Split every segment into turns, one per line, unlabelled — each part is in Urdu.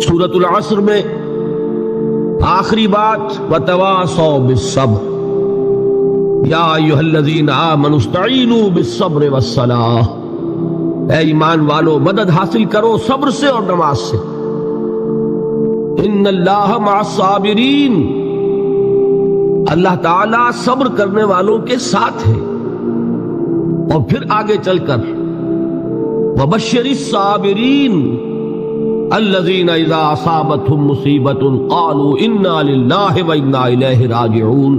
سورۃ العصر میں آخری بات وتواصوا بالصبر یا ایھا الذین آمنوا استعینوا بالصبر والصلاۃ، اے ایمان والو مدد حاصل کرو صبر سے اور نماز سے. ان اللہ مع الصابرین، اللہ تعالیٰ صبر کرنے والوں کے ساتھ ہے. اور پھر آگے چل کر وبشر الصابرین الذین اذا اصابتهم مصیبۃ قالوا انا للہ وانا الیہ راجعون.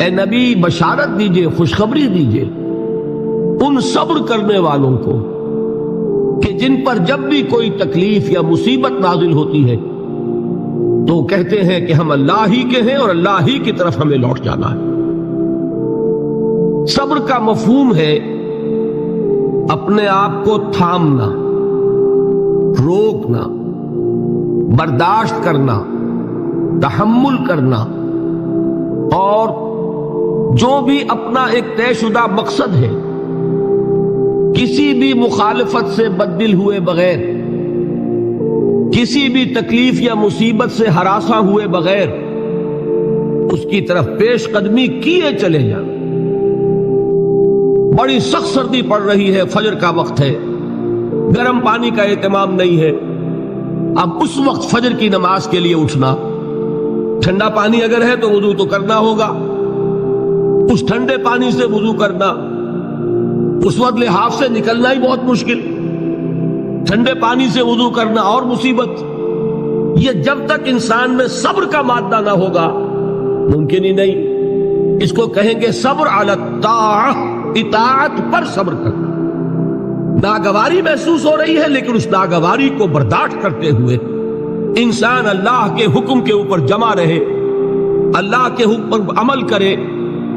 اے نبی بشارت دیجئے، خوشخبری دیجئے ان صبر کرنے والوں کو کہ جن پر جب بھی کوئی تکلیف یا مصیبت نازل ہوتی ہے تو کہتے ہیں کہ ہم اللہ ہی کے ہیں اور اللہ ہی کی طرف ہمیں لوٹ جانا ہے. صبر کا مفہوم ہے اپنے آپ کو تھامنا، روکنا، برداشت کرنا، تحمل کرنا، اور جو بھی اپنا ایک طے شدہ مقصد ہے کسی بھی مخالفت سے بددل ہوئے بغیر، کسی بھی تکلیف یا مصیبت سے ہراساں ہوئے بغیر اس کی طرف پیش قدمی کیے چلے جائیں. بڑی سخت سردی پڑ رہی ہے، فجر کا وقت ہے، گرم پانی کا اہتمام نہیں ہے. اب اس وقت فجر کی نماز کے لیے اٹھنا، ٹھنڈا پانی اگر ہے تو وضو تو کرنا ہوگا، اس ٹھنڈے پانی سے وضو کرنا، اس وقت لحاف سے نکلنا ہی بہت مشکل، ٹھنڈے پانی سے وضو کرنا اور مصیبت. یہ جب تک انسان میں صبر کا مادہ نہ ہوگا ممکن ہی نہیں. اس کو کہیں گے صبر علی الطاعہ، اطاعت پر صبر کرنا. ناگواری محسوس ہو رہی ہے لیکن اس ناگواری کو برداشت کرتے ہوئے انسان اللہ کے حکم کے اوپر جمع رہے، اللہ کے حکم پر عمل کرے.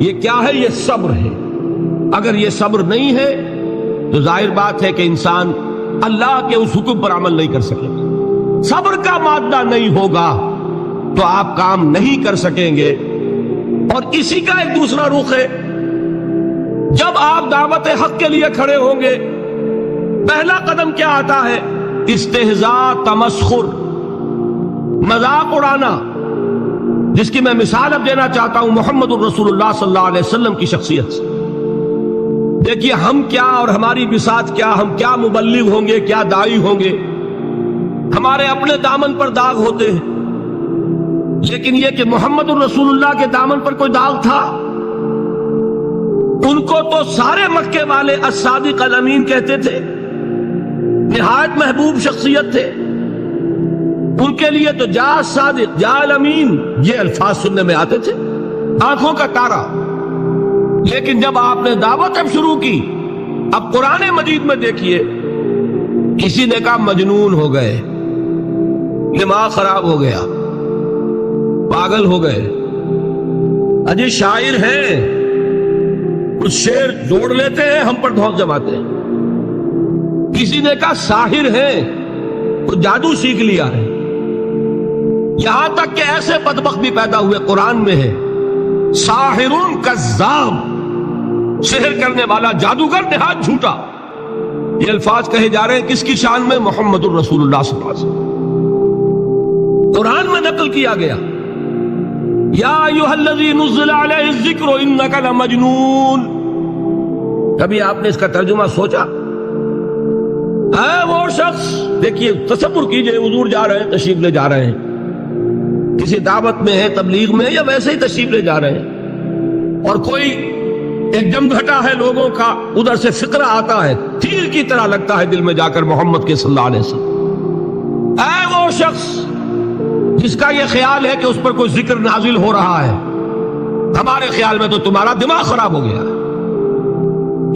یہ کیا ہے؟ یہ صبر ہے. اگر یہ صبر نہیں ہے تو ظاہر بات ہے کہ انسان اللہ کے اس حکم پر عمل نہیں کر سکے. صبر کا مادہ نہیں ہوگا تو آپ کام نہیں کر سکیں گے. اور اسی کا ایک دوسرا رخ ہے، جب آپ دعوت حق کے لیے کھڑے ہوں گے پہلا قدم کیا آتا ہے؟ استہزاء، تمسخر، مذاق اڑانا، جس کی میں مثال اب دینا چاہتا ہوں محمد الرسول اللہ صلی اللہ علیہ وسلم کی شخصیت سے. دیکھیے ہم کیا اور ہماری بساط کیا، ہم کیا مبلغ ہوں گے، کیا داعی ہوں گے، ہمارے اپنے دامن پر داغ ہوتے ہیں، لیکن یہ کہ محمد الرسول اللہ کے دامن پر کوئی داغ تھا؟ ان کو تو سارے مکے والے الصادق الامین کہتے تھے، نہایت محبوب شخصیت تھے. ان کے لیے تو جا صادق، جا الامین، یہ الفاظ سننے میں آتے تھے، آنکھوں کا تارا. لیکن جب آپ نے دعوت اب شروع کی، اب قرآن مجید میں دیکھیے کسی نے کہا مجنون ہو گئے، دماغ خراب ہو گیا، پاگل ہو گئے، اجی شاعر ہیں، کچھ شعر جوڑ لیتے ہیں ہم پر دھوس جماتے ہیں. کسی نے کہا ساحر ہیں، کچھ جادو سیکھ لیا ہے. یہاں تک کہ ایسے بدبخت بھی پیدا ہوئے، قرآن میں ہے ساحر کذاب، سحر کرنے والا جادوگر نہایت جھوٹا. یہ الفاظ کہے جا رہے ہیں کس کی شان میں؟ محمد الرسول اللہ صلی اللہ علیہ وسلم. قرآن میں نقل کیا گیا یا ایھا الذی نزل علیہ الذکر انک لمجنون. کبھی آپ نے اس کا ترجمہ سوچا؟ اے وہ شخص، دیکھیے تصور کیجئے حضور جا رہے ہیں، تشریف لے جا رہے ہیں، کسی دعوت میں ہے، تبلیغ میں، یا ویسے ہی تشریف لے جا رہے ہیں، اور کوئی ایک جمگھٹا ہے لوگوں کا، ادھر سے فقرہ آتا ہے، تیر کی طرح لگتا ہے دل میں جا کر محمد کے صلی اللہ علیہ وسلم. اے وہ شخص جس کا یہ خیال ہے کہ اس پر کوئی ذکر نازل ہو رہا ہے، ہمارے خیال میں تو تمہارا دماغ خراب ہو گیا.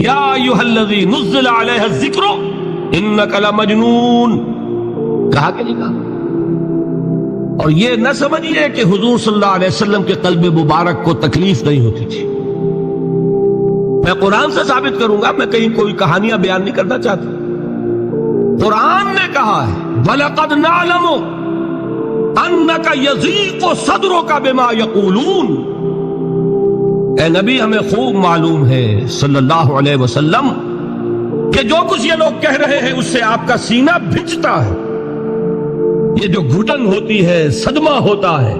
یا ایھا الذی نزل علیہ الذکر انک لمجنون، کہا کہ نہیں کہا؟ اور یہ نہ سمجھیے کہ حضور صلی اللہ علیہ وسلم کے قلب مبارک کو تکلیف نہیں ہوتی تھی. میں قرآن سے ثابت کروں گا، میں کہیں کوئی کہانیاں بیان نہیں کرنا چاہتا. قرآن نے کہا ہے وَلَقَدْ نَعْلَمُ أَنَّكَ يَضِيقُ صَدْرُكَ بِمَا يَقُولُونَ. اے نبی ہمیں خوب معلوم ہے صلی اللہ علیہ وسلم کہ جو کچھ یہ لوگ کہہ رہے ہیں اس سے آپ کا سینہ بھجتا ہے. یہ جو گھٹن ہوتی ہے، صدمہ ہوتا ہے،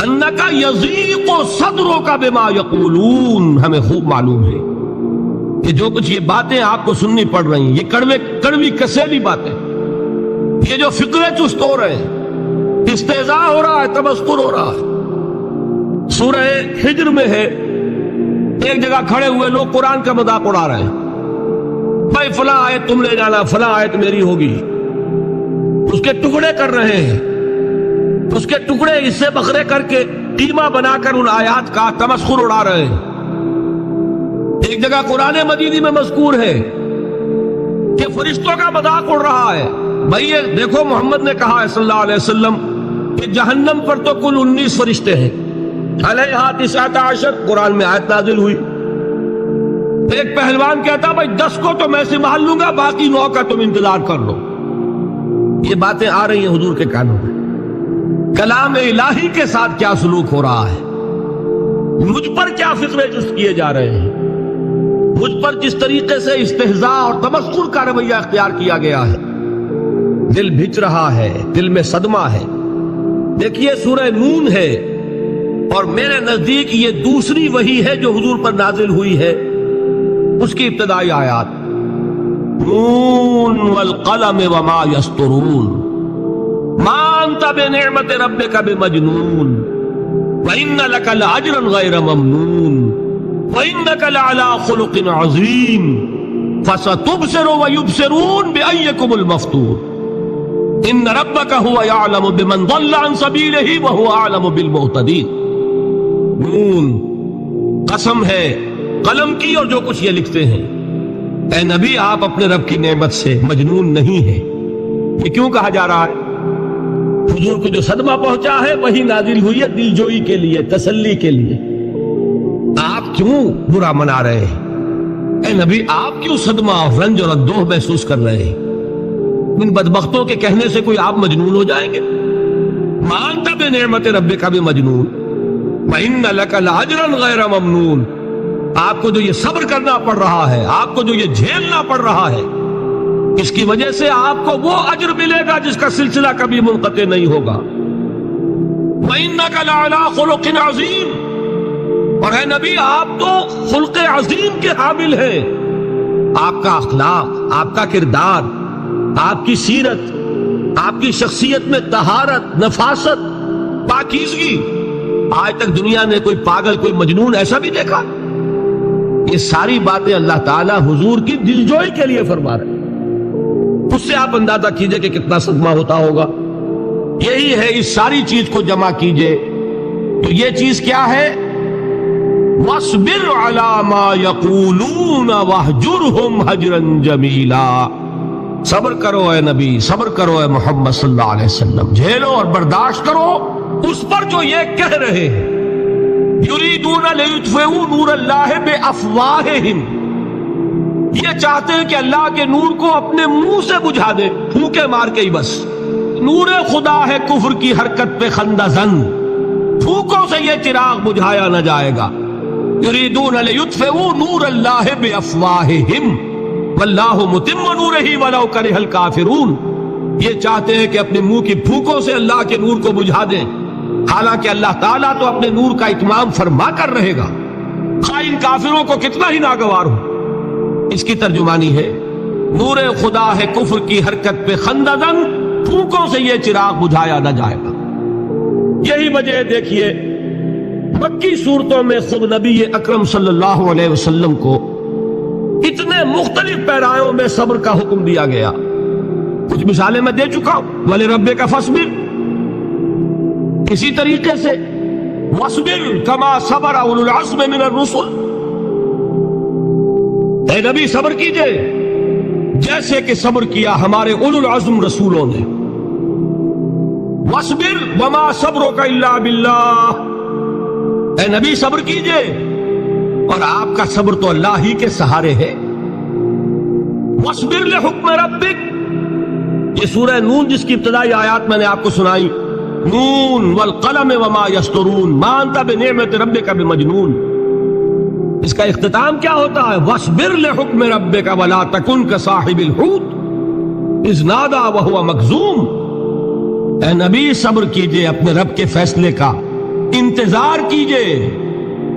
انکا یضیق صدرک بما یقولون، ہمیں خوب معلوم ہے کہ جو کچھ یہ باتیں آپ کو سننی پڑ رہی ہیں، یہ کڑوی کسیلی باتیں، یہ جو فکرے چست ہو رہے ہیں، استہزاء ہو رہا ہے، تمسخر ہو رہا ہے۔ سورہ ہجر میں ہے، ایک جگہ کھڑے ہوئے لوگ قرآن کا مذاق اڑا رہے ہیں، بھائی فلاں آیت تم لے جانا، فلاں آیت میری ہوگی، اس کے ٹکڑے کر رہے ہیں، اس کے ٹکڑے حصے بکھرے کر کے قیمہ بنا کر ان آیات کا تمسخر اڑا رہے ہیں۔ ایک جگہ قرآن مجید میں مذکور ہے کہ فرشتوں کا مذاق اڑ رہا ہے، بھائی یہ دیکھو محمد نے کہا ہے صلی اللہ علیہ وسلم کہ جہنم پر تو کل 19 فرشتے ہیں، علیہا 19 قرآن میں آیت نازل ہوئی۔ ایک پہلوان کہتا بھائی 10 کو تو میں سنبھال لوں گا، باقی 9 کا تم انتظار کر لو۔ یہ باتیں آ رہی ہیں حضور کے کانوں میں، کلام الہی کے ساتھ کیا سلوک ہو رہا ہے، مجھ پر کیا فکرے جست کیے جا رہے ہیں، مجھ پر جس طریقے سے استہزاء اور تمسخر کا رویہ اختیار کیا گیا ہے، دل بھج رہا ہے، دل میں صدمہ ہے۔ دیکھیے سورہ نون ہے، اور میرے نزدیک یہ دوسری وحی ہے جو حضور پر نازل ہوئی ہے، اس کی ابتدائی آیات، نون والقلم وما یسطرون ما انت بنعمت ربک بمجنون وان لک لاجرا غیر ممنون وانک لعلی خلق عظیم فستبصر ویبصرون بأیکم المفتون ان ربک هو یعلم بمن ضل عن سبیلہ وهو اعلم بالمہتدین۔ نون قسم ہے قلم کی اور جو کچھ یہ لکھتے ہیں۔ اے نبی آپ اپنے رب کی نعمت سے مجنون نہیں ہیں۔ یہ کیوں کہا جا رہا ہے؟ حضور کو جو صدمہ پہنچا ہے وہی نازل ہوئی ہے دل جوئی کے لیے، تسلی کے لیے۔ آپ کیوں برا منا رہے ہیں؟ اے نبی آپ کیوں صدمہ اور رنج اور اندوہ محسوس کر رہے ہیں؟ ان بدبختوں کے کہنے سے کوئی آپ مجنون ہو جائیں گے؟ مانتا بے نعمت رب کا بھی مجنون وَإِنَّ لَكَ لَأَجْرًا غَيْرَ مَمْنُونَ، آپ کو جو یہ صبر کرنا پڑ رہا ہے، آپ کو جو یہ جھیلنا پڑ رہا ہے، اس کی وجہ سے آپ کو وہ اجر ملے گا جس کا سلسلہ کبھی منقطع نہیں ہوگا۔ وَإِنَّكَ لَعَلَىٰ خُلُقٍ عَظِيمٍ، اور اے نبی آپ تو خلق عظیم کے حامل ہیں۔ آپ کا اخلاق، آپ کا کردار، آپ کی سیرت، آپ کی شخصیت میں طہارت، نفاست، پاکیزگی، آج تک دنیا نے کوئی پاگل، کوئی مجنون ایسا بھی دیکھا؟ یہ ساری باتیں اللہ تعالیٰ حضور کی دلجوئی کے لیے فرما رہے ہیں۔ اس سے آپ اندازہ کیجئے کہ کتنا صدمہ ہوتا ہوگا۔ یہی ہے، اس ساری چیز کو جمع کیجئے تو یہ چیز کیا ہے؟ وَاصْبِرْ عَلَىٰ مَا يَقُولُونَ وَاهْجُرْهُمْ هَجْرًا جَمِيلًا، صبر کرو اے نبی، صبر کرو اے محمد صلی اللہ علیہ وسلم، جھیلو اور برداشت کرو اس پر جو یہ کہہ رہے ہیں۔ یریدون لیطفئوا نور اللہ بافواہہم، یہ چاہتے ہیں کہ اللہ کے نور کو اپنے منہ سے بجھا دے، پھونکے مار کے ہی بس۔ نور خدا ہے کفر کی حرکت پہ خندہ زن، پھونکوں سے یہ چراغ بجھایا نہ جائے گا۔ یریدون لیطفئوا نور اللہ بافواہہم واللہ متم نورہ ولو کرہ الکافرون، یہ چاہتے ہیں کہ اپنے منہ کی پھونکوں سے اللہ کے نور کو بجھا دیں، حالانکہ اللہ تعالیٰ تو اپنے نور کا اتمام فرما کر رہے گا، خواہ ان کافروں کو کتنا ہی ناگوار ہو۔ اس کی ترجمانی ہے نور خدا ہے کفر کی حرکت پہ خندہ زن، پھونکوں سے یہ چراغ بجھایا نہ جائے گا۔ یہی وجہ دیکھیے مکی صورتوں میں خود نبی اکرم صلی اللہ علیہ وسلم کو اتنے مختلف پیرایوں میں صبر کا حکم دیا گیا۔ کچھ مثالیں میں دے چکا ہوں، وَلِرَبِّكَ فَاصْبِرْ، اسی طریقے سے وَاصْبِرْ كَمَا صَبَرَ أُولُو الْعَزْمِ مِنَ الرُّسُلِ، اے نبی صبر کیجئے جیسے کہ صبر کیا ہمارے اولو العزم رسولوں نے۔ وَاصْبِرْ وَمَا صَبْرُكَ إِلَّا بِاللَّهِ، اے نبی صبر کیجئے اور آپ کا صبر تو اللہ ہی کے سہارے ہے۔ وَاصْبِرْ لِحُكْمِ رَبِّكَ، یہ سورہ نون جس کی ابتدائی آیات میں نے آپ کو سنائی، نون والقلم وما یسطرون ما انت بنعمت ربک بمجنون، اس کا اختتام کیا ہوتا ہے؟ وَاصْبِرْ لِحُكْمِ رَبِّكَ وَلَا تَكُنْ كَصَاحِبِ الْحُوتِ إِذْ نَادَىٰ وَهُوَ مَكْظُومٌ، اے نبی صبر کیجئے اپنے رب کے فیصلے کا، انتظار کیجئے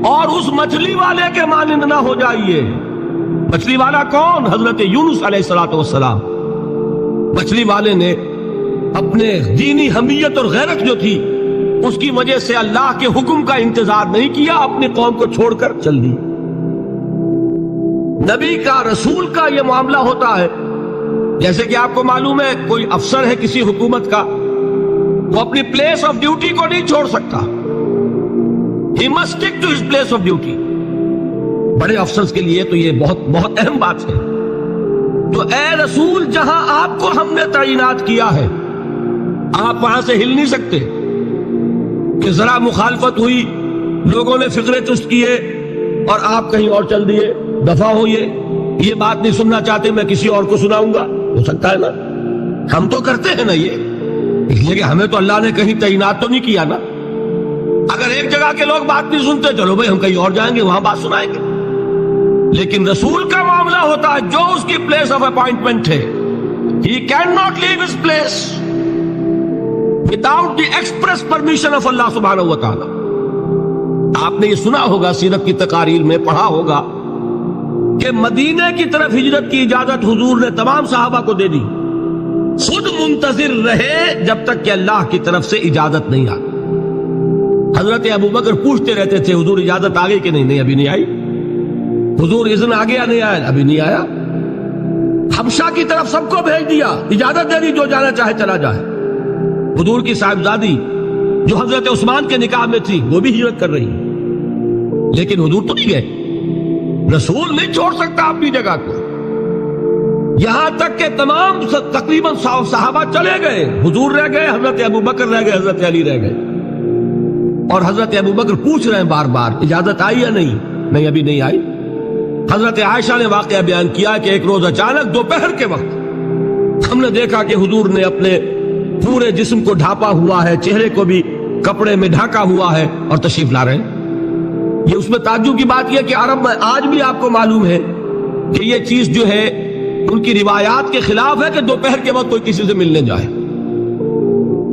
اور اس مچھلی والے کے مانند نہ ہو جائیے۔ مچھلی والا کون؟ حضرت یونس علیہ السلام۔ مچھلی والے نے اپنے دینی حمیت اور غیرت جو تھی اس کی وجہ سے اللہ کے حکم کا انتظار نہیں کیا، اپنی قوم کو چھوڑ کر چل دی۔ نبی کا، رسول کا یہ معاملہ ہوتا ہے، جیسے کہ آپ کو معلوم ہے کوئی افسر ہے کسی حکومت کا، وہ اپنی پلیس آف ڈیوٹی کو نہیں چھوڑ سکتا۔ He must stick to his place of duty۔ بڑے افسرز کے لیے تو یہ بہت بہت اہم بات ہے۔ تو اے رسول، جہاں آپ کو ہم نے تعینات کیا ہے آپ وہاں سے ہل نہیں سکتے کہ ذرا مخالفت ہوئی، لوگوں نے فقرے چست کیے اور آپ کہیں اور چل دیے، دفع ہوئے، یہ بات نہیں سننا چاہتے، میں کسی اور کو سناؤں گا۔ ہو سکتا ہے نا، ہم تو کرتے ہیں نا یہ، اس لیے کہ ہمیں تو اللہ نے کہیں تعینات تو نہیں کیا نا۔ اگر ایک جگہ کے لوگ بات نہیں سنتے، چلو بھائی ہم کہیں اور جائیں گے، وہاں بات سنائیں گے۔ لیکن رسول کا معاملہ ہوتا ہے جو اس کی پلیس آف اپوائنٹمنٹ ہے، he cannot leave his place without the express permission of Allah سبحانہ و تعالی۔ آپ نے یہ سنا ہوگا، سیرت کی تقاریر میں پڑھا ہوگا کہ مدینے کی طرف ہجرت کی اجازت حضور نے تمام صحابہ کو دے دی، خود منتظر رہے جب تک کہ اللہ کی طرف سے اجازت نہیں آئی۔ حضرت ابو بکر پوچھتے رہتے تھے حضور اجازت آ گئی کہ نہیں؟ نہیں ابھی نہیں آئی۔ حضور اذن آ گیا؟ نہیں آیا، ابھی نہیں آیا۔ حبشہ کی طرف سب کو بھیج دیا، اجازت دے دی جو جانا چاہے چلا جائے۔ حضور کی صاحبزادی جو حضرت عثمان کے نکاح میں تھی وہ بھی ہجرت کر رہی، لیکن حضور تو نہیں گئے۔ رسول نہیں چھوڑ سکتا اپنی جگہ کو، یہاں تک کہ تمام تقریباً صحابہ چلے گئے، حضور رہ گئے، حضرت ابو بکر رہ گئے، حضرت علی رہ گئے، اور حضرت ابو بکر پوچھ رہے ہیں بار بار اجازت آئی یا نہیں؟ نہیں ابھی نہیں آئی۔ حضرت عائشہ نے واقعہ بیان کیا کہ ایک روز اچانک دوپہر کے وقت ہم نے دیکھا کہ حضور نے اپنے پورے جسم کو ڈھانپا ہوا ہے، چہرے کو بھی کپڑے میں ڈھانکا ہوا ہے اور تشریف لا رہے ہیں۔ یہ اس میں تعجب کی بات یہ کہ عرب میں آج بھی آپ کو معلوم ہے کہ یہ چیز جو ہے ان کی روایات کے خلاف ہے کہ دوپہر کے وقت کوئی کسی سے ملنے جائے۔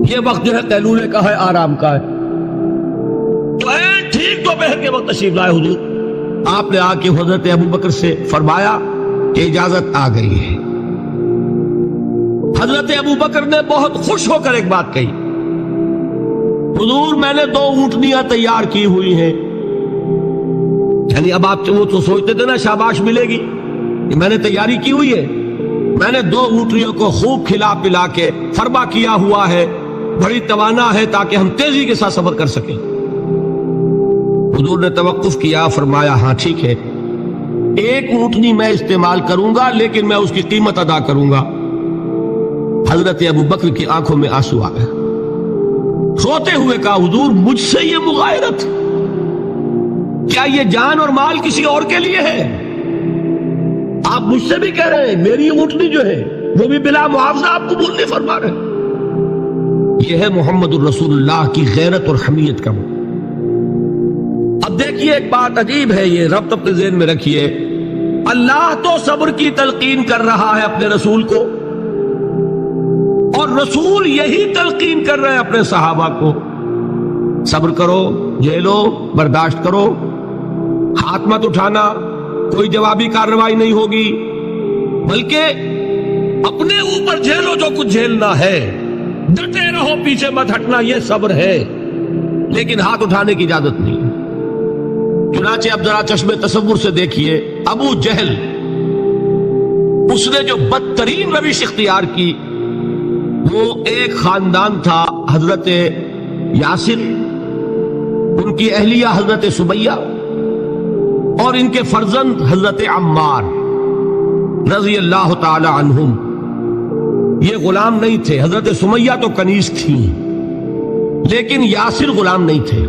یہ وقت جو ہے قیلولے کا ہے، آرام کا ہے۔ تو ٹھیک دوپہر کے وقت تشریف لائے حضور، آپ نے آ کے حضرت ابو بکر سے فرمایا کہ اجازت آ گئی ہے۔ حضرت ابو بکر نے بہت خوش ہو کر ایک بات کہی، حضور میں نے 2 اونٹنیاں تیار کی ہوئی ہیں۔ یعنی اب آپ وہ تو سوچتے تھے نا شاباش ملے گی، کہ میں نے تیاری کی ہوئی ہے، میں نے 2 اونٹنیوں کو خوب کھلا پلا کے فربا کیا ہوا ہے، بڑی توانا ہے تاکہ ہم تیزی کے ساتھ سفر کر سکیں۔ حضور نے توقف کیا، فرمایا ہاں ٹھیک ہے، 1 اونٹنی میں استعمال کروں گا لیکن میں اس کی قیمت ادا کروں گا۔ حضرت ابو بکر کی آنکھوں میں آنسو آ گئے، روتے ہوئے کہا حضور مجھ سے یہ مغایرت، کیا یہ جان اور مال کسی اور کے لیے ہے؟ آپ مجھ سے بھی کہہ رہے ہیں میری اونٹنی جو ہے وہ بھی بلا معاوضہ آپ قبول نہیں فرما رہے۔ یہ ہے محمد الرسول اللہ کی غیرت اور حمیت کا۔ اب دیکھیے ایک بات عجیب ہے، یہ ربط اپنے ذہن میں رکھیے، اللہ تو صبر کی تلقین کر رہا ہے اپنے رسول کو، اور رسول یہی تلقین کر رہے ہیں اپنے صحابہ کو، صبر کرو، جھیلو، برداشت کرو، ہاتھ مت اٹھانا، کوئی جوابی کارروائی نہیں ہوگی، بلکہ اپنے اوپر جھیلو جو کچھ جھیلنا ہے، ڈٹے رہو، پیچھے مت ہٹنا، یہ صبر ہے، لیکن ہاتھ اٹھانے کی اجازت نہیں۔ چنانچہ اب ذرا چشم تصور سے دیکھیے، ابو جہل اس نے جو بدترین روش اختیار کی، وہ ایک خاندان تھا، حضرت یاسر، ان کی اہلیہ حضرت سمیہ، اور ان کے فرزند حضرت عمار رضی اللہ تعالی عنہم۔ یہ غلام نہیں تھے، حضرت سمیہ تو کنیز تھی لیکن یاسر غلام نہیں تھے۔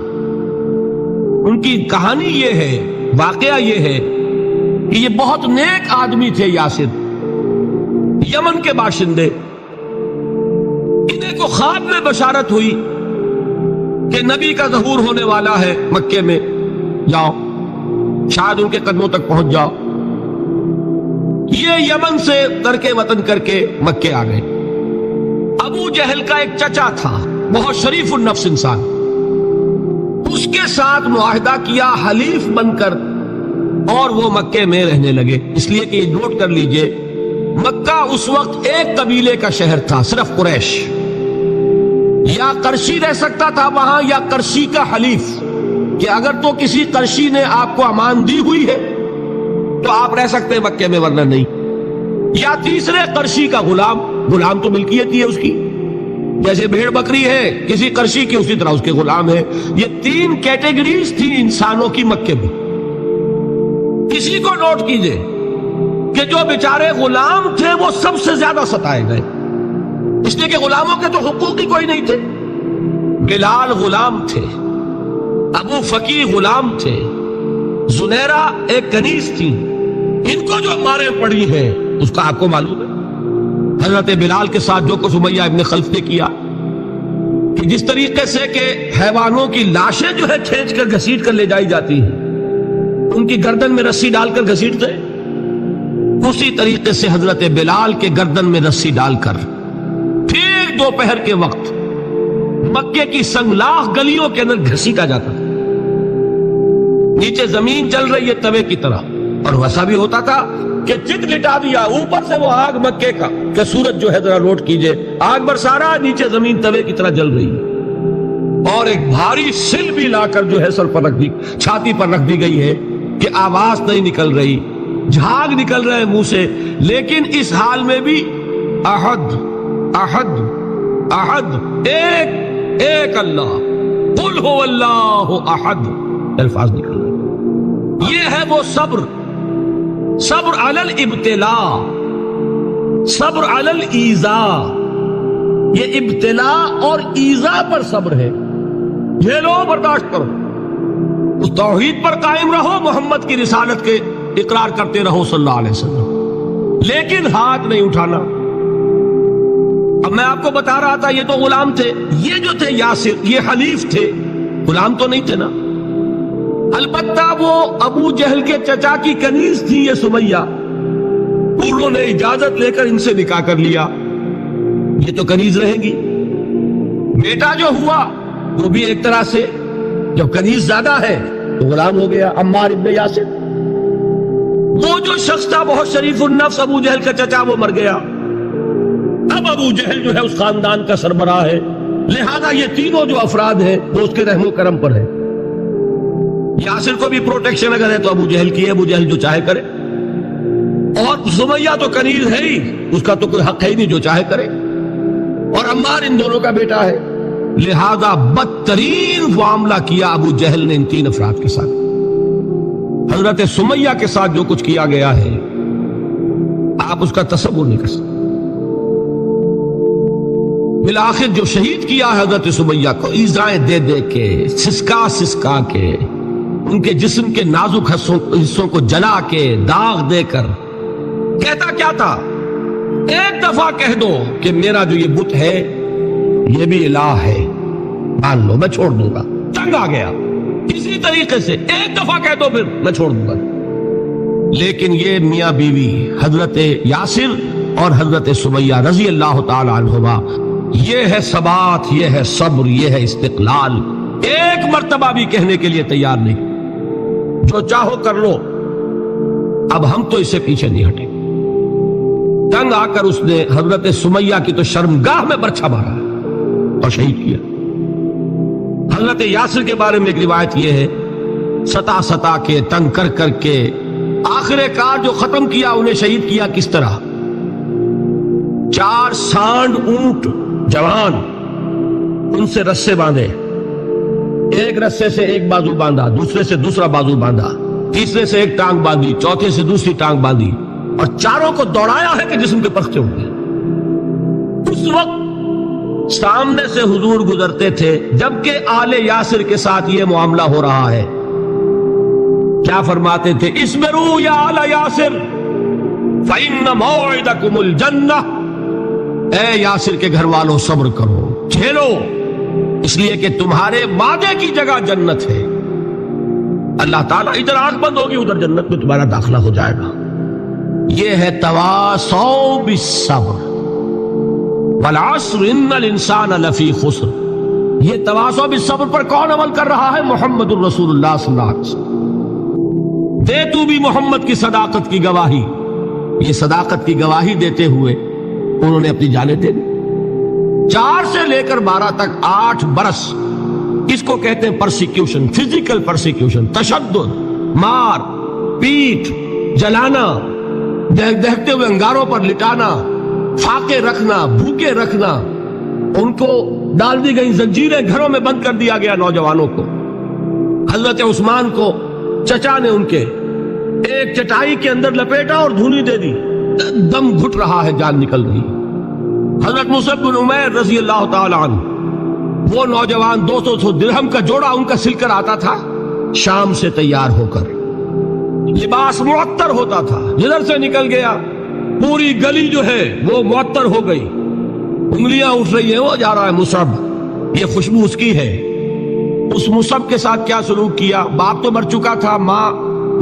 ان کی کہانی یہ ہے، واقعہ یہ ہے کہ یہ بہت نیک آدمی تھے یاسر، یمن کے باشندے۔ انہیں کو خواب میں بشارت ہوئی کہ نبی کا ظہور ہونے والا ہے مکے میں، جاؤ شاید ان کے قدموں تک پہنچ جاؤ۔ یہ یمن سے ترک وطن کر کے مکے آ گئے۔ اب ابو جہل کا ایک چچا تھا، بہت شریف النفس انسان، اس کے ساتھ معاہدہ کیا حلیف بن کر، اور وہ مکے میں رہنے لگے۔ اس لیے کہ یہ نوٹ کر لیجئے، مکہ اس وقت ایک قبیلے کا شہر تھا، صرف قریش۔ یا قرشی رہ سکتا تھا وہاں، یا قرشی کا حلیف، کہ اگر تو کسی قرشی نے آپ کو امان دی ہوئی ہے تو آپ رہ سکتے ہیں مکے میں، ورنہ نہیں۔ یا تیسرے قرشی کا غلام، غلام تو ملکیت ہی ہے اس کی، جیسے بھیڑ بکری ہے کسی قرشی کی، اسی طرح اس کے غلام ہے۔ یہ تین کیٹیگریز تھی انسانوں کی مکے میں۔ کسی کو نوٹ کیجئے کہ جو بیچارے غلام تھے وہ سب سے زیادہ ستائے گئے، اس لیے کہ غلاموں کے تو حقوق ہی کوئی نہیں تھے۔ بلال غلام تھے، ابو فقی غلام تھے، زنیرہ ایک کنیز تھی، ان کو جو مارے پڑی ہیں اس کا آپ کو معلوم ہے۔ حضرت بلال کے ساتھ جو کچھ امیہ ابن خلف نے کیا، کہ جس طریقے سے کہ حیوانوں کی لاشیں جو ہے کھینچ کر گھسیٹ کر لے جائی جاتی ہیں، ان کی گردن میں رسی ڈال کر گھسیٹتے، اسی طریقے سے حضرت بلال کے گردن میں رسی ڈال کر ٹھیک دوپہر کے وقت مکے کی سنگلاخ گلیوں کے اندر گھسیٹا جاتا تھا۔ نیچے زمین چل رہی ہے توے کی طرح، اور ویسا بھی ہوتا تھا کہ چت لٹا دیا، اوپر سے وہ آگ مکے کا کہ سورج جو ہے ذرا نوٹ کیجئے، آگ برسا رہا، نیچے زمین توے کی طرح جل رہی ہے، اور ایک بھاری سل بھی لا کر جو ہے سر پر رکھ دی، چھاتی پر رکھ دی گئی ہے کہ آواز نہیں نکل رہی، جھاگ نکل رہے منہ سے، لیکن اس حال میں بھی احد احد احد، ایک ایک اللہ، قل هو اللہ احد، الفاظ نکل رہے۔ یہ ہے وہ صبر، صبر علی الابتلاء، صبر علی الایذاء۔ یہ ابتلاء اور ایذاء پر صبر ہے، جھیلو برداشت کرو، اس توحید پر قائم رہو، محمد کی رسالت کے اقرار کرتے رہو صلی اللہ علیہ وسلم، لیکن ہاتھ نہیں اٹھانا۔ اب میں آپ کو بتا رہا تھا یہ تو غلام تھے، یہ جو تھے یاسر یہ حلیف تھے، غلام تو نہیں تھے نا۔ البتہ وہ ابو جہل کے چچا کی کنیز تھی یہ سمیہ، انہوں نے اجازت لے کر ان سے نکاح کر لیا، یہ تو کنیز رہیں گی۔ بیٹا جو ہوا وہ بھی ایک طرح سے جب کنیز زیادہ ہے تو غلام ہو گیا، عمار ابن یاسر۔ وہ جو شخص تھا بہت شریف النفس ابو جہل کا چچا، وہ مر گیا۔ اب ابو جہل جو ہے اس خاندان کا سربراہ ہے، لہذا یہ تینوں جو افراد ہیں وہ اس کے رحم و کرم پر ہے۔ یاسر کو بھی پروٹیکشن اگر ہے تو ابو جہل کی ہے، ابو جہل جو چاہے کرے، اور سمیہ تو کنیز ہے ہی، اس کا تو کوئی حق ہے ہی نہیں، جو چاہے کرے، اور عمار ان دونوں کا بیٹا ہے، لہذا بدترین معاملہ کیا ابو جہل نے ان تین افراد کے ساتھ۔ حضرت سمیہ کے ساتھ جو کچھ کیا گیا ہے آپ اس کا تصور نہیں کر سکتے۔ بالآخر جو شہید کیا حضرت سمیہ کو ایذائیں دے دے کے، سسکا سسکا کے، ان کے جسم کے نازک حصوں کو جلا کے، داغ دے کر، کہتا کیا تھا؟ ایک دفعہ کہہ دو کہ میرا جو یہ بت ہے یہ بھی الہ ہے، مان لو، میں چھوڑ دوں گا۔ تنگ آ گیا، کسی طریقے سے ایک دفعہ کہہ دو پھر میں چھوڑ دوں گا۔ لیکن یہ میاں بیوی حضرت یاسر اور حضرت سمیہ رضی اللہ تعالی عنہما، یہ ہے ثبات، یہ ہے صبر، یہ ہے استقلال، ایک مرتبہ بھی کہنے کے لیے تیار نہیں، جو چاہو کر لو، اب ہم تو اس سے پیچھے نہیں ہٹیں۔ تنگ آ کر اس نے حضرت سمیہ کی تو شرمگاہ میں برچھا مارا اور شہید کیا۔ حضرت یاسر کے بارے میں ایک روایت یہ ہے، ستا ستا کے، تنگ کر کر کے، آخر کار جو ختم کیا، انہیں شہید کیا کس طرح؟ 4 سانڈ اونٹ جوان، ان سے رسے باندھے، ایک رسے سے ایک بازو باندھا، دوسرے سے دوسرا بازو باندھا، تیسرے سے ایک ٹانگ باندھی، چوتھے سے دوسری ٹانگ باندھی، اور چاروں کو دوڑایا ہے کہ جسم کے پخچے ہوں گے۔ اس وقت سامنے سے حضور گزرتے تھے جبکہ آل یاسر کے ساتھ یہ معاملہ ہو رہا ہے، کیا فرماتے تھے؟ اسبروا یا آل یاسر فإن موعدکم الجنہ، اے یاسر کے گھر والوں صبر کرو، جھیلو، اس لیے کہ تمہارے وعدے کی جگہ جنت ہے۔ اللہ تعالیٰ ادھر آنکھ بند ہوگی، ادھر جنت میں تمہارا داخلہ ہو جائے گا۔ یہ ہے تواصوا بالصبر، والعصر ان الانسان لفی خسر. یہ تواصو بالصبر پر کون عمل کر رہا ہے؟ محمد الرسول اللہ صلی اللہ علیہ وسلم. دے تو بھی محمد کی صداقت کی گواہی. یہ صداقت کی گواہی دیتے ہوئے انہوں نے اپنی جانیں دے دی. 4 سے لے کر 12 تک 8 برس اس کو کہتے ہیں پرسیکیوشن، فزیکل پرسیکیوشن، تشدد، مار پیٹ، جلانا، دہتے ہوئے انگاروں پر لٹانا، فاقے رکھنا، بھوکے رکھنا. ان کو ڈال دی گئی زنجیریں، گھروں میں بند کر دیا گیا نوجوانوں کو. حضرت عثمان کو چچا نے ان کے ایک چٹائی کے اندر لپیٹا اور دھونی دے دی. دم گھٹ رہا ہے، جان نکل رہی. حضرت مصعب بن عمیر رضی اللہ تعالی عنہ، وہ نوجوان 200 درہم کا جوڑا ان کا سل کر آتا تھا شام سے تیار ہو کر، لباس معطر ہوتا تھا، جدھر سے نکل گیا پوری گلی جو ہے وہ معطر ہو گئی، انگلیاں اٹھ رہی ہیں، وہ جا رہا ہے مصعب، یہ خوشبو اس کی ہے. اس مصعب کے ساتھ کیا سلوک کیا؟ باپ تو مر چکا تھا، ماں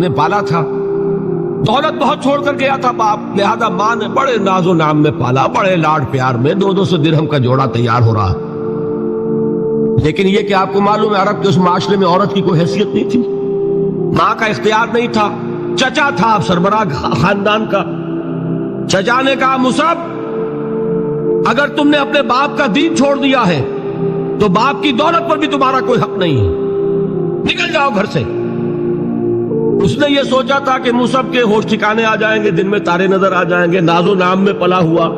نے پالا تھا، دولت بہت چھوڑ کر گیا تھا باپ، لہذا ماں نے بڑے ناز و نام میں پالا، بڑے لاڈ پیار میں. 200 درہم کا جوڑا تیار ہو رہا. لیکن یہ کہ آپ کو معلوم ہے عرب کے اس معاشرے میں عورت کی کوئی حیثیت نہیں تھی، ماں کا اختیار نہیں تھا. چچا تھا سربراہ خاندان کا. چچا نے کہا مصعب اگر تم نے اپنے باپ کا دین چھوڑ دیا ہے تو باپ کی دولت پر بھی تمہارا کوئی حق نہیں ہے، نکل جاؤ گھر سے. اس نے یہ سوچا تھا کہ مصعب کے ہوش ٹھکانے آ جائیں گے، دن میں تارے نظر آ جائیں گے، ناز و نام میں پلا ہوا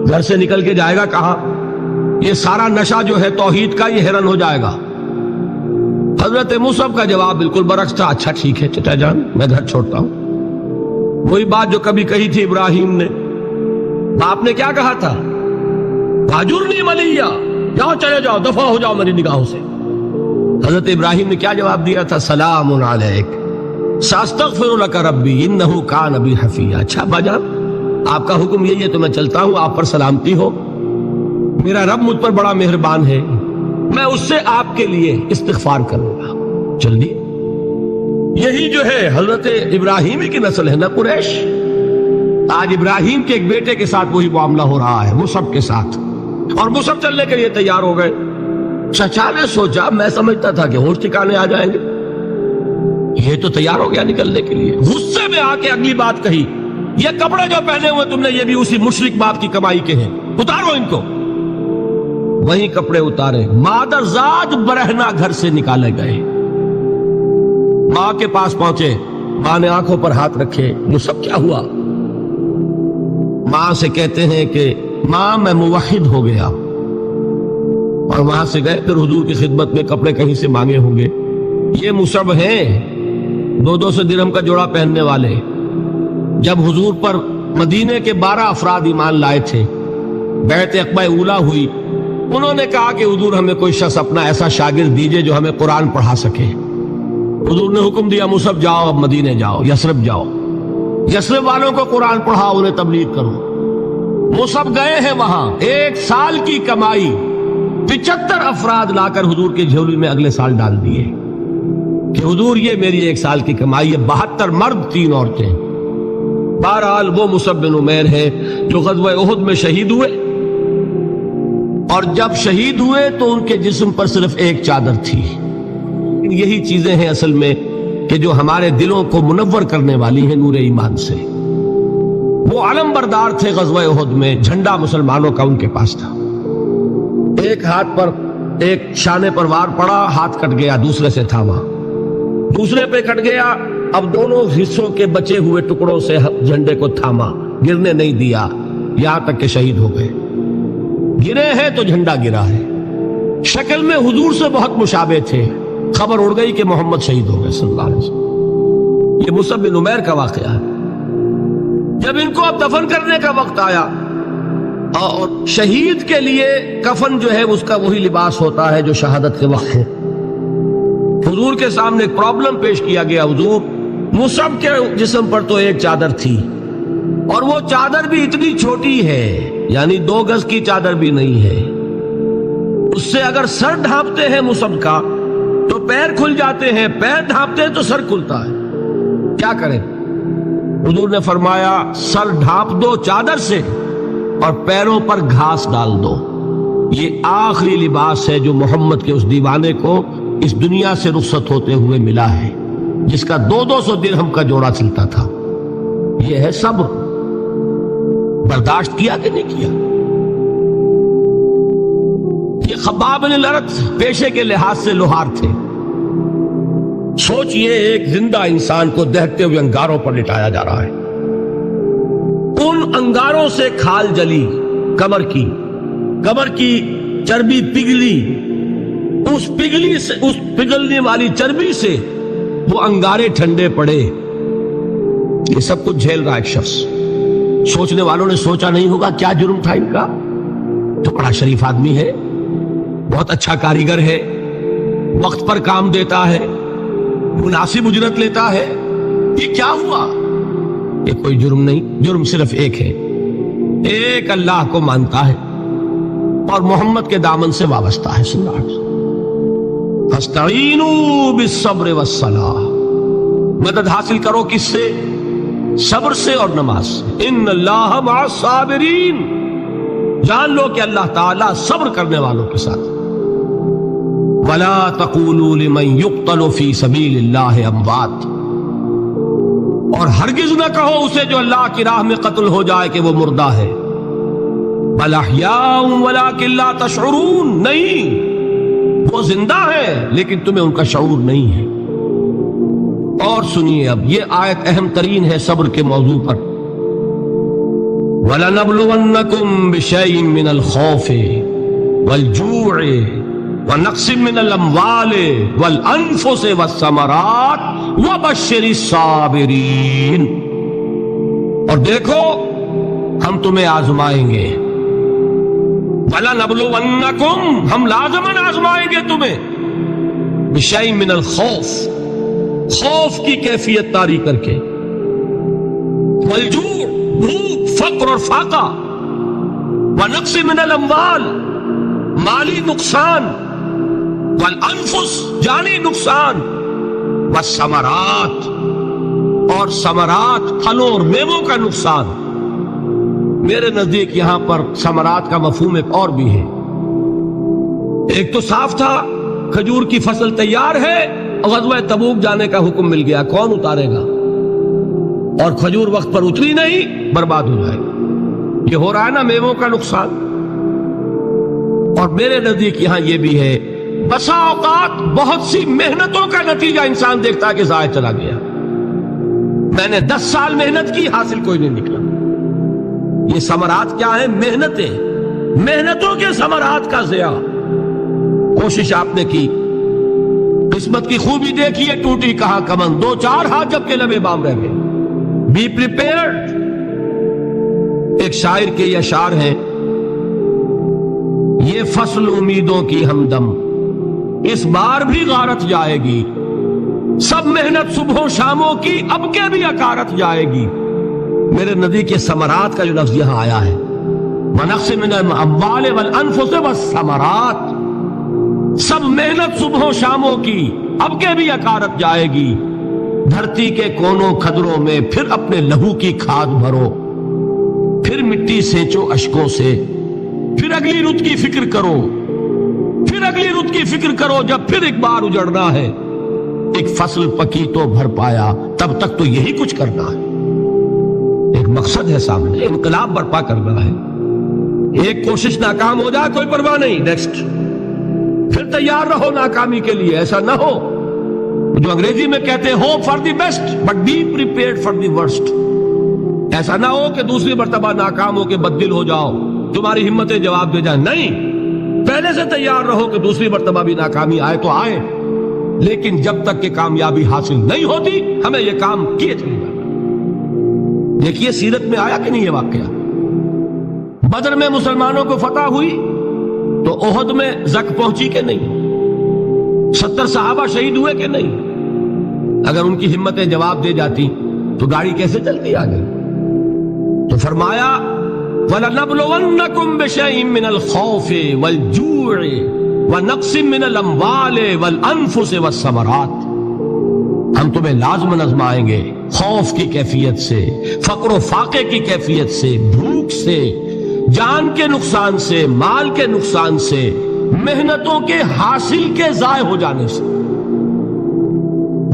گھر سے نکل کے جائے گا کہاں؟ یہ سارا نشہ جو ہے توحید کا یہ ہرن ہو جائے گا. حضرت مصعب کا جواب بالکل برعکس تھا. اچھا ٹھیک ہے چچا جان، میں گھر چھوڑتا ہوں. وہی بات جو کبھی کہی تھی ابراہیم نے. باپ نے کیا کہا تھا؟ واجرنی ملیہ، جاؤ چلے جاؤ، دفع ہو جاؤ میری نگاہوں سے. حضرت ابراہیم نے کیا جواب دیا تھا؟ سلام علیک ساستغفر لک ربی انہ کان بی حفیہ. اچھا باجان آپ کا حکم یہی ہے تو میں چلتا ہوں، آپ پر سلامتی ہو، میرا رب مجھ پر بڑا مہربان ہے، میں اس سے آپ کے لیے استغفار کروں گا. چل دی. یہی جو ہے حضرت ابراہیمی کی نسل ہے نا قریش. آج ابراہیم کے ایک بیٹے کے ساتھ وہی معاملہ ہو رہا ہے مصعب کے ساتھ، اور مصعب چلنے کے لیے تیار ہو گئے. چچا نے سوچا میں سمجھتا تھا کہ ہوش ٹھکانے آ جائیں گے، یہ تو تیار ہو گیا نکلنے کے لیے. غصے میں آ کے اگلی بات کہی، یہ کپڑے جو پہنے ہوئے تم نے یہ بھی اسی مشرک باپ کی کمائی کے ہیں، اتارو ان کو. وہی کپڑے اتارے، مادر ذات برہنہ گھر سے نکالے گئے. ماں کے پاس پہنچے، ماں نے آنکھوں پر ہاتھ رکھے. مصعب کیا ہوا؟ ماں سے کہتے ہیں کہ ماں میں موحد ہو گیا. اور وہاں سے گئے پھر حضور کی خدمت میں، کپڑے کہیں سے مانگے ہوں گے. یہ مصعب ہیں 200 درہم کا جوڑا پہننے والے. جب حضور پر مدینے کے 12 افراد ایمان لائے تھے، بیعت عقبہ اولیٰ ہوئی، انہوں نے کہا کہ حضور ہمیں کوئی شخص اپنا ایسا شاگرد دیجئے جو ہمیں قرآن پڑھا سکے. حضور نے حکم دیا مصعب جاؤ، اب مدینے جاؤ، یثرب جاؤ، یثرب والوں کو قرآن پڑھاؤ، انہیں تبلیغ کرو. مصعب گئے ہیں وہاں، 1 سال کی کمائی 75 افراد لا کر حضور کے جھولی میں اگلے سال ڈال دیے کہ حضور یہ میری 1 سال کی کمائی ہے. 72 مرد 3 عورتیں. بہرحال وہ مصعب بن عمیر ہیں جو غزوہ احد میں شہید ہوئے، اور جب شہید ہوئے تو ان کے جسم پر صرف ایک چادر تھی. یہی چیزیں ہیں اصل میں کہ جو ہمارے دلوں کو منور کرنے والی ہیں نور ایمان سے. وہ علم بردار تھے غزوہ احد میں، جھنڈا مسلمانوں کا ان کے پاس تھا. ایک ہاتھ پر ایک شانے پر وار پڑا، ہاتھ کٹ گیا، دوسرے سے تھاما، دوسرے پہ کٹ گیا، اب دونوں حصوں کے بچے ہوئے ٹکڑوں سے جھنڈے کو تھاما، گرنے نہیں دیا، یہاں تک کہ شہید ہو گئے. گرے ہیں تو جھنڈا گرا ہے. شکل میں حضور سے بہت مشابہ تھے. خبر اڑ گئی کہ محمد شہید ہو گئے صلی اللہ علیہ وسلم. یہ مصعب بن عمیر کا واقعہ ہے. جب ان کو اب دفن کرنے کا وقت آیا، اور شہید کے لیے کفن جو ہے اس کا وہی لباس ہوتا ہے جو شہادت کے وقت ہے. حضور کے سامنے ایک پرابلم پیش کیا گیا. حضور مصعب کے جسم پر تو ایک چادر تھی، اور وہ چادر بھی اتنی چھوٹی ہے، یعنی 2 گز کی چادر بھی نہیں ہے. اس سے اگر سر ڈھانپتے ہیں مصعب کا تو پیر کھل جاتے ہیں، پیر ڈھانپتے ہیں تو سر کھلتا ہے. کیا کریں؟ حضور نے فرمایا سر ڈھانپ دو چادر سے، اور پیروں پر گھاس ڈال دو. یہ آخری لباس ہے جو محمد کے اس دیوانے کو اس دنیا سے رخصت ہوتے ہوئے ملا ہے، جس کا 200 درہم کا جوڑا چلتا تھا. یہ ہے صبر. برداشت کیا کہ نہیں کیا؟ یہ خباب بن الارت پیشے کے لحاظ سے لوہار تھے. سوچئے ایک زندہ انسان کو دہتے ہوئے انگاروں پر لٹایا جا رہا ہے. ان انگاروں سے کھال جلی، کمر کی چربی پگھلی، اس پگھلنے والی چربی سے وہ انگارے ٹھنڈے پڑے. یہ سب کچھ جھیل رہا ایک شخص. سوچنے والوں نے سوچا نہیں ہوگا کیا جرم تھا ان کا؟ تو بڑا شریف آدمی ہے، بہت اچھا کاریگر ہے، وقت پر کام دیتا ہے، مناسب اجرت لیتا ہے. یہ کیا ہوا؟ یہ کوئی جرم نہیں. جرم صرف ایک ہے، ایک اللہ کو مانتا ہے اور محمد کے دامن سے وابستہ ہے. صلی اللہ علیہ وسلم. فاستعینوا بالصبر والصلاۃ. مدد حاصل کرو کس سے؟ صبر سے اور نماز سے. ان اللہ مع الصابرین. جان لو کہ اللہ تعالیٰ صبر کرنے والوں کے ساتھ. ولا تقولوا لمن يقتل في سبيل الله اموات. اور ہرگز نہ کہو اسے جو اللہ کی راہ میں قتل ہو جائے کہ وہ مردہ ہے. بل احیاء ولکن لا تشعرون. نہیں، وہ زندہ ہے لیکن تمہیں ان کا شعور نہیں ہے. اور سنیے اب یہ آیت اہم ترین ہے صبر کے موضوع پر. وَلَنَبْلُوَنَّكُمْ بِشَيْءٍ مِّنَ الْخَوْفِ وَالْجُوعِ وَنَقْصٍ مِّنَ الْأَمْوَالِ وَالْأَنفُسِ وَالثَّمَرَاتِ وَبَشِّرِ الصَّابِرِينَ. اور دیکھو ہم تمہیں آزمائیں گے. وَلَنَبْلُوَنَّكُمْ، ہم لازماً آزمائیں گے تمہیں. بِشَيْءٍ مِّنَ الْخَوْفِ، خوف کی کیفیت طاری کر کے، والجوع، بھوک، فقر اور فاقہ، ونقص من الاموال، مالی نقصان، والانفس، جانی نقصان، والثمرات، اور ثمرات، پھلوں اور میووں کا نقصان. میرے نزدیک یہاں پر ثمرات کا مفہوم ایک اور بھی ہے. ایک تو صاف تھا کھجور کی فصل تیار ہے، غزوہ تبوک جانے کا حکم مل گیا، کون اتارے گا؟ اور کھجور وقت پر اتری نہیں، برباد ہو جائے. یہ ہو رہا ہے نا میووں کا نقصان. اور میرے نزدیک یہاں یہ بھی ہے، بسا اوقات بہت سی محنتوں کا نتیجہ انسان دیکھتا ہے کہ ضائع چلا گیا. میں نے 10 سال محنت کی، حاصل کوئی نہیں نکلا. یہ ثمرات کیا ہیں؟ محنتوں کے ثمرات کا ضیاع. کوشش آپ نے کی، قسمت کی خوبی دیکھی ہے، ٹوٹی کہاں کمن، 2-4 ہاتھ جب کے لبے بام رہ گئے. Be prepared. ایک شاعر کے یہ اشعار ہیں، یہ فصل امیدوں کی ہمدم اس بار بھی غارت جائے گی، سب محنت صبحوں شاموں کی اب کے بھی اکارت جائے گی. میرے نزدیک یہ ثمرات کا جو لفظ یہاں آیا ہے، وَنَقْصٍ مِّنَ الْأَمْوَالِ وَالْأَنفُسِ وَالثَّمَرَاتِ، سب محنت صبحوں شاموں کی اب کے بھی اکارت جائے گی. دھرتی کے کونوں کھدروں میں پھر اپنے لہو کی کھاد بھرو، پھر مٹی سینچو اشکوں سے، پھر اگلی رت کی فکر کرو، پھر اگلی رت کی فکر کرو، جب پھر ایک بار اجڑنا ہے. ایک فصل پکی تو بھر پایا، تب تک تو یہی کچھ کرنا ہے. ایک مقصد ہے سامنے، انقلاب برپا کرنا ہے. ایک کوشش ناکام ہو جائے کوئی پرواہ نہیں، نیکسٹ. پھر تیار رہو ناکامی کے لیے. ایسا نہ ہو جو انگریزی میں کہتے ہیں hope for the best but be prepared for the worst. ایسا نہ ہو کہ دوسری مرتبہ ناکام ہو کے بددل ہو جاؤ، تمہاری ہمتیں جواب دے جائیں. نہیں، پہلے سے تیار رہو کہ دوسری مرتبہ بھی ناکامی آئے تو آئے، لیکن جب تک کہ کامیابی حاصل نہیں ہوتی ہمیں یہ کام کیے چلے جانا. دیکھیے سیرت میں آیا کہ نہیں یہ واقعہ. بدر میں مسلمانوں کو فتح ہوئی تو احد میں زک پہنچی کہ نہیں؟ 70 صحابہ شہید ہوئے کہ نہیں؟ اگر ان کی ہمتیں جواب دے جاتی تو گاڑی کیسے چلتی آگے؟ تو فرمایا وَلَنَبْلُوَنَّكُمْ بِشَيْءٍ مِّنَ الْخَوْفِ وَالْجُوعِ وَنَقْصٍ مِّنَ الْأَمْوَالِ وَالْأَنفُسِ وَالثَّمَرَاتِ. ہم تمہیں لازم آزمائیں گے، خوف کی کیفیت سے، فقر و فاقے کی کیفیت سے، بھوک سے، جان کے نقصان سے، مال کے نقصان سے، محنتوں کے حاصل کے ضائع ہو جانے سے۔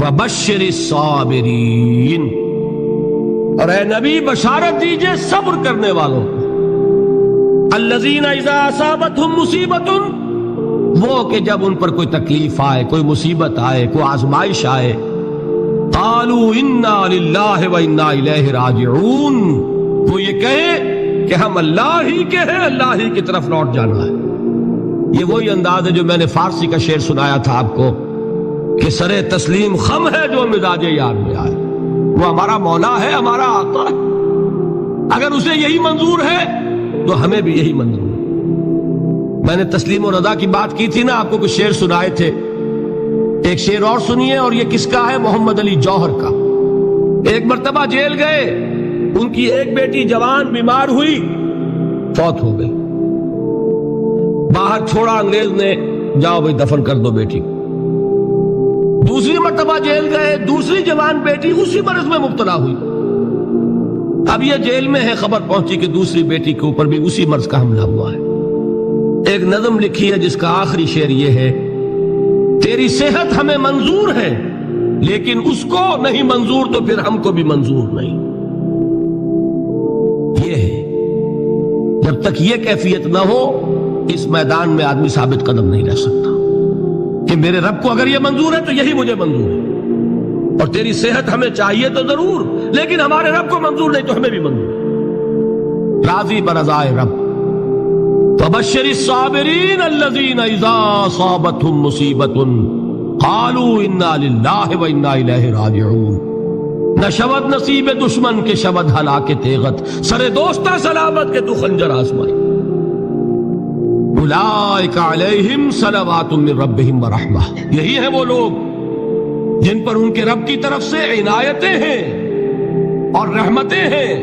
وَبَشِّرِ الصَّابِرِينَ، اور اے نبی بشارت دیجئے صبر کرنے والوں کو۔ الَّذِينَ إِذَا أَصَابَتْهُمْ مُصِيبَةٌ، وہ کہ جب ان پر کوئی تکلیف آئے، کوئی مصیبت آئے، کوئی آزمائش آئے، قَالُوا إِنَّا لِلَّهِ وَإِنَّا إِلَيْهِ رَاجِعُونَ، وہ یہ کہیں کہ ہم اللہ ہی کے ہیں، اللہ ہی کی طرف لوٹ جانا ہے۔ یہ وہی انداز ہے جو میں نے فارسی کا شعر سنایا تھا آپ کو کہ سرے تسلیم خم ہے جو مزاج یار میں آئے۔ وہ ہمارا مولا ہے، ہمارا آقا ہے، اگر اسے یہی منظور ہے تو ہمیں بھی یہی منظور ہے۔ میں نے تسلیم و رضا کی بات کی تھی نا، آپ کو کچھ شعر سنائے تھے، ایک شعر اور سنیے، اور یہ کس کا ہے؟ محمد علی جوہر کا۔ ایک مرتبہ جیل گئے، ان کی ایک بیٹی جوان بیمار ہوئی، فوت ہو گئی، باہر چھوڑا انگریز نے، جاؤ بھائی دفن کر دو بیٹی۔ دوسری مرتبہ جیل گئے، دوسری جوان بیٹی اسی مرض میں مبتلا ہوئی۔ اب یہ جیل میں ہے، خبر پہنچی کہ دوسری بیٹی کے اوپر بھی اسی مرض کا حملہ ہوا ہے۔ ایک نظم لکھی ہے جس کا آخری شعر یہ ہے، تیری صحت ہمیں منظور ہے لیکن اس کو نہیں منظور تو پھر ہم کو بھی منظور نہیں۔ یہ ہے، جب تک یہ کیفیت نہ ہو اس میدان میں آدمی ثابت قدم نہیں رہ سکتا کہ میرے رب کو اگر یہ منظور ہے تو یہی مجھے منظور ہے، اور تیری صحت ہمیں چاہیے تو ضرور، لیکن ہمارے رب کو منظور نہیں تو ہمیں بھی منظور۔ راضی برضائے رب۔ فَبَشِّرِ الصَّابِرِينَ الَّذِينَ إِذَا أَصَابَتْهُمْ مُصِيبَةٌ قَالُوا إِنَّا لِلَّهِ وَإِنَّا إِلَيْهِ رَاجِعُونَ۔ نہ شود نصیب دشمن کے شود ہلاک تیغت، سر دوستہ سلامت کے تو خنجر آزمائی۔ اولئک علیہم صلوات من ربہم ورحمہ، یہی ہیں وہ لوگ جن پر ان کے رب کی طرف سے عنایتیں ہیں اور رحمتیں ہیں۔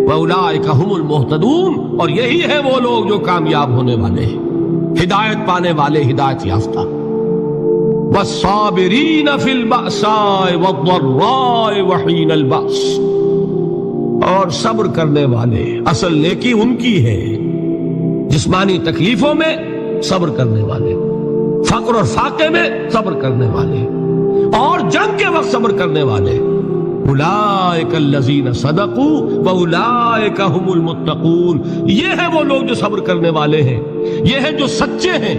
وَأُولَئِكَ هُمُ الْمُهْتَدُونَ، اور یہی ہیں وہ لوگ جو کامیاب ہونے والے ہیں، ہدایت پانے والے، ہدایت یافتہ۔ وَالصَّابِرِينَ فِي الْبَأْسَاءِ وَالضَّرَّاءِ وَحِينَ الْبَأْسِ، اور صبر کرنے والے، اصل نیکی ان کی ہے، جسمانی تکلیفوں میں صبر کرنے والے، فقر اور فاقے میں صبر کرنے والے، اور جنگ کے وقت صبر کرنے والے۔ اولئک الذین صدقوا واولئک هم المتقون، یہ ہیں وہ لوگ جو صبر کرنے والے ہیں، یہ ہیں جو سچے ہیں،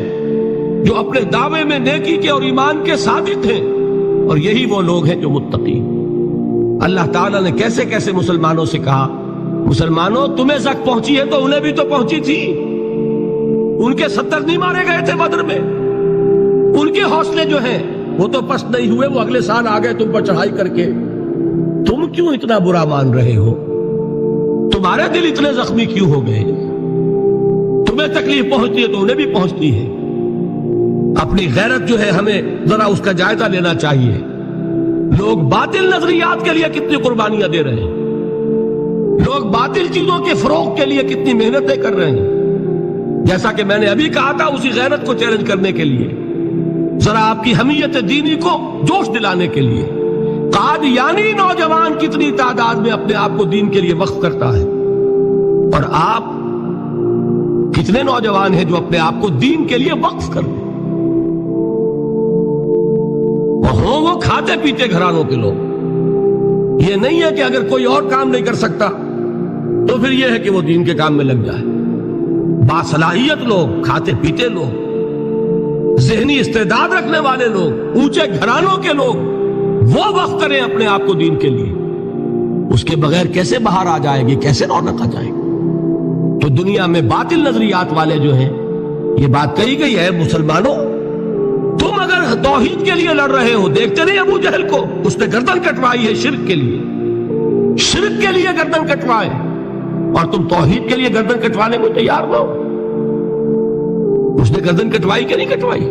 جو اپنے دعوے میں نیکی کے اور ایمان کے صادق ہیں، اور یہی وہ لوگ ہیں جو متقی۔ اللہ تعالیٰ نے کیسے کیسے مسلمانوں سے کہا، مسلمانوں تمہیں زک پہنچی ہے تو انہیں بھی تو پہنچی تھی، ان کے 70 نہیں مارے گئے تھے بدر میں، ان کے حوصلے جو ہیں وہ تو پست نہیں ہوئے، وہ اگلے سال آ گئے تم پر چڑھائی کر کے۔ تم کیوں اتنا برا مان رہے ہو؟ تمہارے دل اتنے زخمی کیوں ہو گئے؟ تمہیں تکلیف پہنچتی ہے تو انہیں بھی پہنچتی ہے۔ اپنی غیرت جو ہے ہمیں ذرا اس کا جائزہ لینا چاہیے۔ لوگ باطل نظریات کے لیے کتنی قربانیاں دے رہے ہیں، لوگ باطل چیزوں کے فروغ کے لیے کتنی محنتیں کر رہے ہیں۔ جیسا کہ میں نے ابھی کہا تھا، اسی غیرت کو چیلنج کرنے کے لیے، ذرا آپ کی حمیت دینی کو جوش دلانے کے لیے، قادیانی نوجوان کتنی تعداد میں اپنے آپ کو دین کے لیے وقف کرتا ہے، اور آپ کتنے نوجوان ہیں جو اپنے آپ کو دین کے لیے وقف کر دیں؟ وہ کھاتے پیتے گھرانوں کے لوگ۔ یہ نہیں ہے کہ اگر کوئی اور کام نہیں کر سکتا تو پھر یہ ہے کہ وہ دین کے کام میں لگ جائے۔ باصلاحیت لوگ، کھاتے پیتے لوگ، ذہنی استعداد رکھنے والے لوگ، اونچے گھرانوں کے لوگ، وہ وقف کریں اپنے آپ کو دین کے لیے۔ اس کے بغیر کیسے باہر آ جائے گی، کیسے رونق آ جائے گی؟ تو دنیا میں باطل نظریات والے جو ہیں، یہ بات کہی گئی ہے، مسلمانوں تم اگر توحید کے لیے لڑ رہے ہو، دیکھتے نہیں ابو جہل کو، اس نے گردن کٹوائی ہے شرک کے لیے، شرک کے لیے گردن کٹوائے، اور تم توحید کے لیے گردن کٹوانے کو تیار نہ ہو۔ اس نے گردن کٹوائی کہ نہیں کٹوائی؟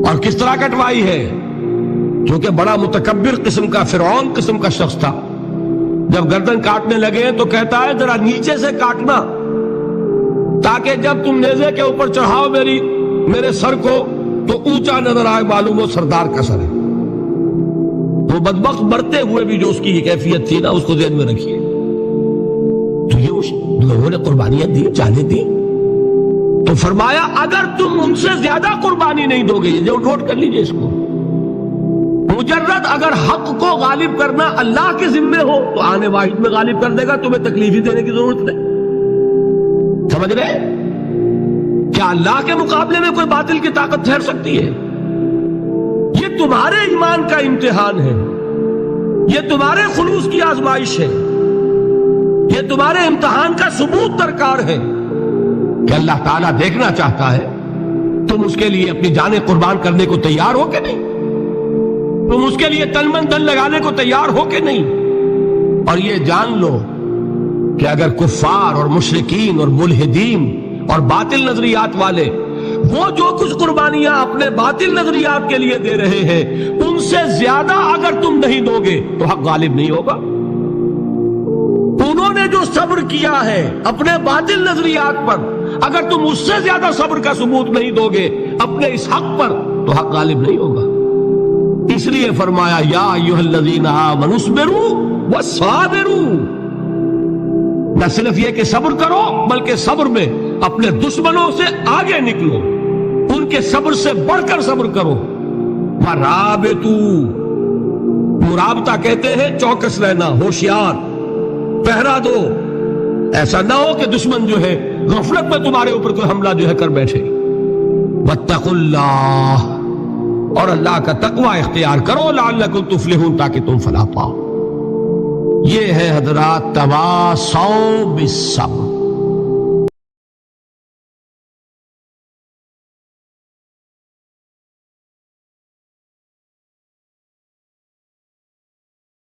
اور کس طرح کٹوائی ہے؟ کیونکہ بڑا متکبر قسم کا، فرعون قسم کا شخص تھا، جب گردن کاٹنے لگے تو کہتا ہے ذرا نیچے سے کاٹنا، تاکہ جب تم نیزے کے اوپر چڑھاؤ میرے سر کو تو اونچا نظر آئے، معلوم ہو سردار کا سر ہے۔ وہ بدبخت مرتے ہوئے بھی جو اس کی کیفیت تھی نا، اس کو ذہن میں رکھیے۔ تو یہ لوگوں نے قربانیاں دی، جانیں دی، تو فرمایا اگر تم ان سے زیادہ قربانی نہیں دو گے، جو نوٹ کر لیجئے اس کو، مجرد اگر حق کو غالب کرنا اللہ کے ذمے ہو تو آنے واحد میں غالب کر دے گا، تمہیں تکلیف ہی دینے کی ضرورت نہیں۔ سمجھ رہے؟ کیا اللہ کے مقابلے میں کوئی باطل کی طاقت ٹھہر سکتی ہے؟ یہ تمہارے ایمان کا امتحان ہے، یہ تمہارے خلوص کی آزمائش ہے، یہ تمہارے امتحان کا ثبوت درکار ہے کہ اللہ تعالیٰ دیکھنا چاہتا ہے تم اس کے لیے اپنی جانیں قربان کرنے کو تیار ہو کہ نہیں، تم اس کے لیے تن من دھن لگانے کو تیار ہو کہ نہیں۔ اور یہ جان لو کہ اگر کفار اور مشرکین اور ملحدین اور باطل نظریات والے وہ جو کچھ قربانیاں اپنے باطل نظریات کے لیے دے رہے ہیں ان سے زیادہ اگر تم نہیں دو گے تو حق غالب نہیں ہوگا۔ انہوں نے جو صبر کیا ہے اپنے باطل نظریات پر، اگر تم اس سے زیادہ صبر کا ثبوت نہیں دو گے اپنے اس حق پر تو حق غالب نہیں ہوگا۔ اس لیے فرمایا یا ایھا الذین آمنوا اصبروا وصابروا، نہ صرف یہ کہ صبر کرو بلکہ صبر میں اپنے دشمنوں سے آگے نکلو، ان کے صبر سے بڑھ کر صبر کرو۔ ورابطوا، مرابطہ کہتے ہیں چوکس رہنا، ہوشیار، پہرا دو، ایسا نہ ہو کہ دشمن جو ہے غفلت میں تمہارے اوپر کوئی حملہ جو ہے کر بیٹھے۔ واتقوا اللہ، اور اللہ کا تقوی اختیار کرو، لعلکم تفلحون، تاکہ تم فلاح پاؤ۔ یہ ہے حضرات تواصوا بالصبر۔